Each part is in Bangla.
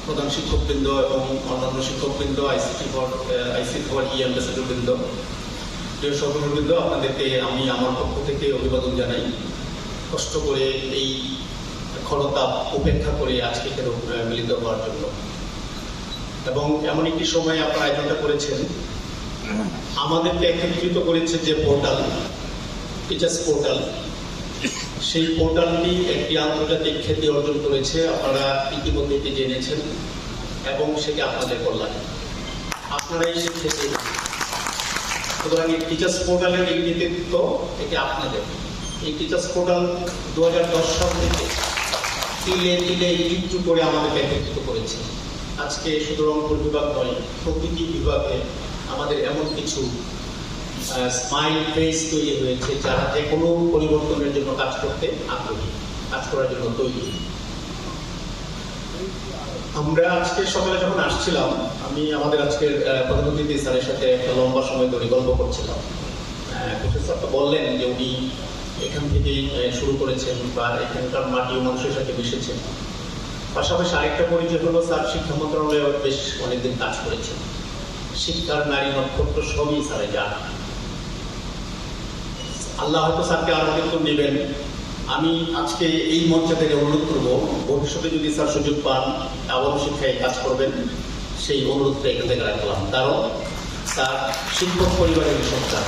প্রধান শিক্ষকবৃন্দ এবং অন্যান্য শিক্ষকবৃন্দ, আইসিটি ফর অ্যাম্বাসেডরবৃন্দ, প্রিয় সহকর্মীবৃন্দ, আপনাদেরকে আমি আমার পক্ষ থেকে অভিবাদন জানাই। কষ্ট করে এই খরতাপ উপেক্ষা করে আজকে এখানে মিলিত হওয়ার জন্য, এবং এমন একটি সময় আপনারা আয়োজনটা করেছেন। আমাদেরকে একত্রিত করেছে যে পোর্টাল, টিচার্স পোর্টাল, সেই পোর্টালটি একটি আন্তর্জাতিক খ্যাতি অর্জন করেছে। আপনারা ইতিমধ্যে এটি জেনেছেন এবং সেটি আপনাদের কল্যাণে, আপনারাই সেই খ্যাতি। সুতরাং এই টিচার্স পোর্টালের এই নেতৃত্ব এটি আপনাদের। এই টিচার্স পোর্টাল 2010 সাল থেকে তিলে তিলে একটু করে আমাদেরকে একত্রিত করেছে। আজকে শুধু রংপুর বিভাগ নয়, প্রতিটি বিভাগে আমাদের এমন কিছু স্মাইল ফেস তৈরি হয়েছে যারা যে কোনো পরিবর্তনের জন্য কাজ করতে আগ্রহী, কাজ করার জন্য তৈরি। আমরা আজকে সকালে যখন আসছিলাম, আমি আমাদের আজকের প্রধান অতিথি স্যারের সাথে একটা লম্বা সময় ধরে গল্প করছিলাম। প্রফেসর তো বললেন যে উনি এখান থেকেই শুরু করেছেন বা এখানকার মাটি ও মানুষের সাথে মিশেছেন। পাশাপাশি আরেকটা পরিচয় হলো, স্যার শিক্ষা মন্ত্রণালয়ে বেশ অনেকদিন কাজ করেছেন। শিক্ষার নারী নক্ষত্র সবই স্যারে যান। আল্লাহ হয়তো স্যারকে আরো অনেক নেবেন। আমি আজকে এই মঞ্চ থেকে অনুরোধ করবো, ভবিষ্যতে যদি স্যার সুযোগ পান আবারও শিক্ষায় কাজ করবেন, সেই অনুরোধটা এখান থেকে রাখলাম। কারণ স্যার শিক্ষক পরিবারের সন্তান।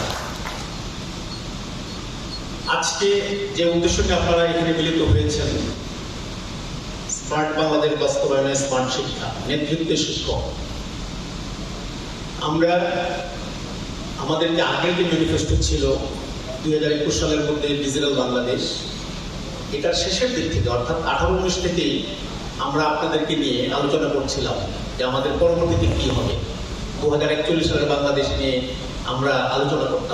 আজকে যে উদ্দেশ্যকে আপনারা এখানে মিলিত হয়েছেন, স্মার্ট বাংলাদেশ বাস্তবায়নে স্মার্ট শিক্ষা, নেতৃত্বে শিক্ষক। আমরা আমাদের যে আগের যে ম্যানিফেস্টো ছিল 2021 সালের মধ্যে ডিজিটাল বাংলাদেশ, এটার শেষের দিক থেকে অর্থাৎ 18-19 থেকেই আমরা আপনাদেরকে নিয়ে আলোচনা করছিলাম যে আমাদের পরবর্তীতে কি হবে। 2041 সালের বাংলাদেশ নিয়ে আমরা আলোচনা করতাম।